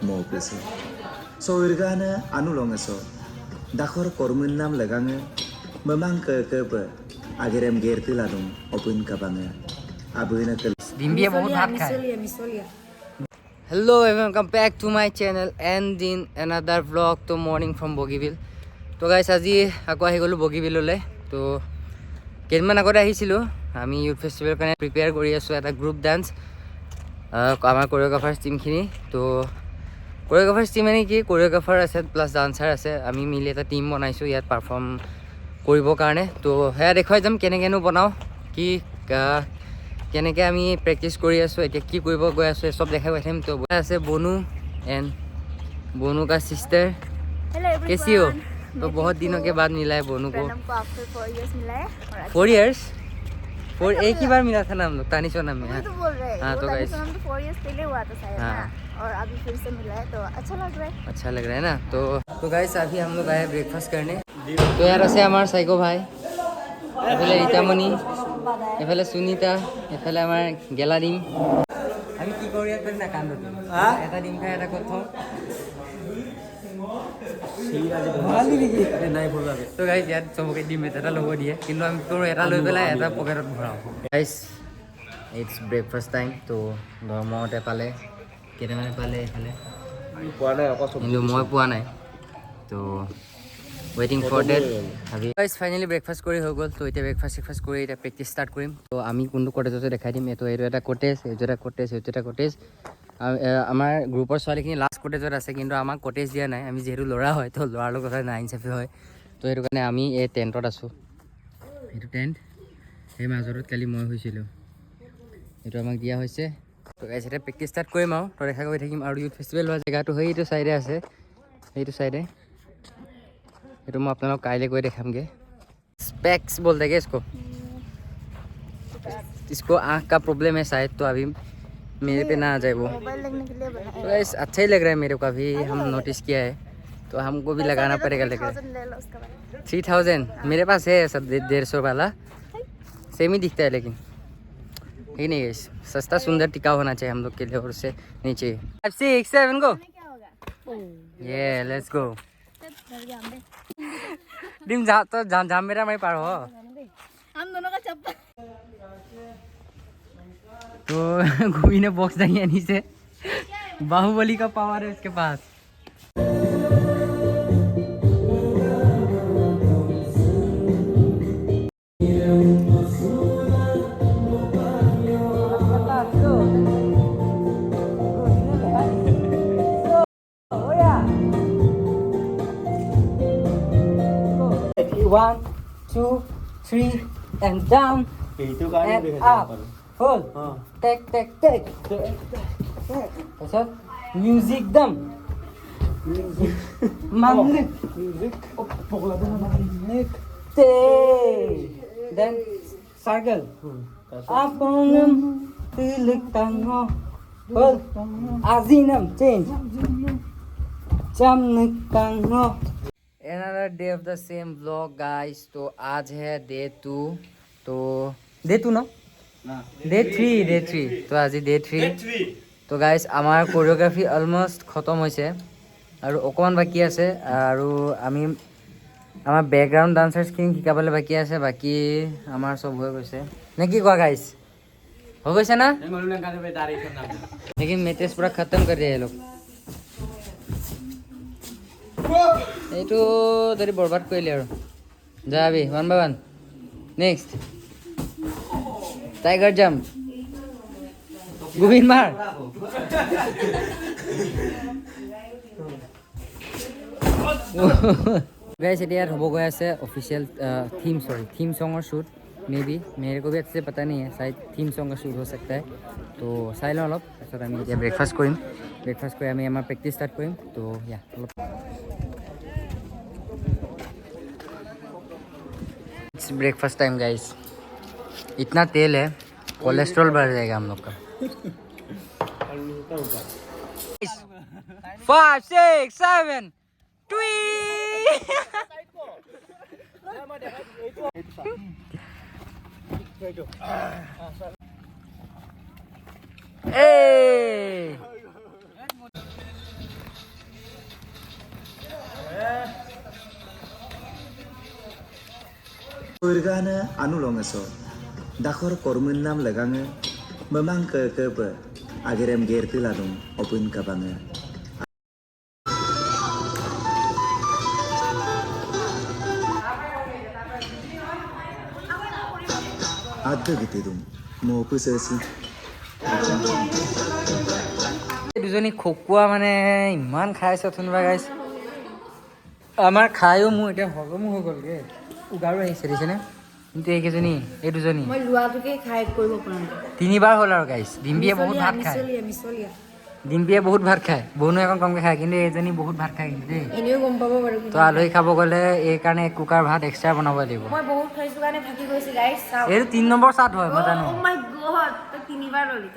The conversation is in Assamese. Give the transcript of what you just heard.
mau peso. So irgana anu longa so. Dakor kormun nam lagange. Memang ke agerem gerti ladung open kabanga. Abuna ke. Dimbia बहुत हाथ खाए. Hello everyone, welcome back to my channel and in another vlog to morning from Bogibil. तो guys আজি আকৌ আহি গলো বগিবিললে তো কেইদিনমান আগতে আহিছিলো আমি ইউথ ফেষ্টিভেল কাৰণে প্ৰিপেয়াৰ কৰি আছো এটা গ্ৰুপ ডান্স আমাৰ কোৰিওগ্ৰাফাৰ টিমখিনি তো কোৰিওগ্ৰাফাৰ টিম মানে কি কোৰিওগ্ৰাফাৰ আছে প্লাছ ডান্সাৰ আছে আমি মিলি এটা টিম বনাইছো ইয়াত পাৰফৰ্ম কৰিবৰ কাৰণে তো হেয়া দেখুৱাই যাম কেনেকেনো বনাও কি কেনেকৈ আমি প্ৰেক্টিছ কৰি আছো এতিয়া কি কৰিব গৈ আছো সব দেখাই পাইম তো আছে বনু এণ্ড বনু का सिस्टर कैसी हो तो बहुत दिनों के बाद मिला है बोनू को आफ्टर 4 इयर्स मिला है 4 इयर्स 4 एक ही बार मिला था ना हम लोग तानिशो नाम में तो बोल रहे हैं हाँ तो गाइस तो 4 इयर्स पहले हुआ था शायद हाँ। ना और अभी फिर से मिला है तो अच्छा लग रहा है ना तो गाइस अभी हम लोग आए ब्रेकफास्ट करने तो यार আছে আমাৰ সাইকো ভাই এফালে ৰীতামণি এফালে সুনিতা এফালে আমাৰ গেলা ডিম আমি কি কৰি আছো না কান্দো এটা ডিম খাই এটা কথা তো গাইজ ইয়াত চবকে ডিম এটা ল'ব দিয়ে কিন্তু আমি তোৰ এটা লৈ পেলাই এটা পকেটত ভৰাওঁ গাইজ ইটছ ব্ৰেকফাষ্ট টাইম তো ধৰ্মতে পালে কেইটামানে পালে এইফালে কিন্তু মই পোৱা নাই তো ৱেইটিং ফৰ ডেট ভাবি গাইজ ফাইনেলি ব্ৰেকফাষ্ট কৰি হৈ গ'ল তো এতিয়া ব্ৰেকফাষ্ট কৰি এতিয়া প্ৰেক্টিছ ষ্টাৰ্ট কৰিম তো আমি কোনটো কটেজতে দেখাই দিম এইটো এটা কটেজ এইটো এটা কটেজ আমাৰ গ্ৰুপৰ ছোৱালীখিনি লাষ্ট কটেজত আছে কিন্তু আমাক কটেজ দিয়া নাই আমি যিহেতু ল'ৰা হয় তো ল'ৰাৰ লগত নাইনচাফি হয় তো সেইটো কাৰণে আমি এই টেণ্টত আছোঁ এইটো টেণ্ট সেই মাজত কালি মই হৈছিলোঁ এইটো আমাক দিয়া হৈছে তো গাইজ এতিয়া প্ৰেক্টিছ ষ্টাৰ্ট কৰিম আৰু তো দেখা কৰি থাকিম আৰু ইউথ ফেষ্টিভেল হোৱা জেগাটো সেইটো চাইডে আছে সেইটো চাইডে এইটো মই আপোনালোক কাইলৈ গৈ দেখামগৈ स्पेक्स बोलते हैं इसको इसको आँख का प्रॉब्लम है शायद तो अभी मेरे पे ना आ जाए वो मोबाइल लगने के लिए बनाया तो ऐसा अच्छा ही लग रहा है मेरे को अभी हम नोटिस किया है तो हमको भी लगाना पड़ेगा लेकिन 3000 मेरे पास है सब 150 वाला सेम ही दिखता है लेकिन ही नहीं है सस्ता सुंदर टिकाऊ होना चाहिए हम लोग के लिए और उससे नहीं चाहिए 5 6 7 गो ये लेट्स गो डिम जा तो जाम मेरा मैं पार हो हम दोनों का चप्पल तो गोभी ने बॉक्स नहीं आनी से बाहुबली का पावर है उसके पास One, 2, 3, and down, and up. Full. Take. Tasot. Music dam. Music. Then circle. Aponam tilik tango. Full. Azinam change. Jamnik tango. Another day of the same vlog guys तो आज है day 2 तो day 2 ना day 3 तो आज day 3 तो guys আমাৰ কোৰিওগ্ৰাফি অলমোস্ট খতম হৈছে আৰু অকমান বাকি আছে আৰু আমি আমাৰ ব্যাকগ্ৰাউন্ড ডান্সাৰ্স খিনি শিকাবলৈ বাকি আছে বাকি আমাৰ সব হৈ গৈছে নে কি কোৱা गाइस हो গৈছে না लेकिन मैट्रेस पूरा खत्म कर दिया ये लोग এইটো যদি বৰবাদ কৰিলে আৰু যাবি 1 by 1 next tiger jump Govinda মাৰ गाइस এতিয়া হ'ব গৈ আছে অফিशियल थीम सॉन्ग और शूट मे बी मेरे को भी अच्छे से पता नहीं है शायद थीम सॉन्ग का शूट हो सकता है तो চাই লওঁ অলপ তাৰপিছত আমি এতিয়া ব্ৰেকফাষ্ট কৰিম ব্ৰেকফাষ্ট কৰি আমি আমাৰ প্ৰেক্টিছ ষ্টাৰ্ট কৰিম তো ইয়া অলপ ब्रेकफास्ट टाइम गाइस इतना तेल है कोलेस्ट्रॉल बढ़ जाएगा हम लोग का 5 6 7 Hey! Urgana anu longeso. Dakor kormun nam legange. Memang ke pe. Agerem gerti ladung opun kabange. Ada gitu dong. Mau pesesi. দুজনী খকুৱা মানে ইমান খাইছে অথনিবা গাইছ আমাৰ খায়ো মোৰ এতিয়া হজমো হৈ গ'লগৈ উগাৰো আহিছে দেখিছেনে কিন্তু এইকেইজনী এই দুজনী মই লোৱাটোকে খাই কৰিব পৰা নাই তিনিবাৰ হ'ল আৰু গাইছ ডিম্পিয়ে বহুত ভাত খায় মিছলীয়া ডিম্পিয়ে বহুত ভাত খায় বৌনো এখন কমকৈ খায় কিন্তু এইজনী বহুত ভাত খায় কিন্তু দেই এনেও গম পাব বাৰু তো আলহী খাব গ'লে এইকাৰণে এক কুকাৰ ভাত এক্সট্ৰা বনাব লাগিব মই বহুত খাইছো কাৰণে থাকি গৈছে গাইছ চাওক এইটো 3 নম্বৰ চাট হয় মই জানো ও মাই গড তই তিনিবাৰ ললি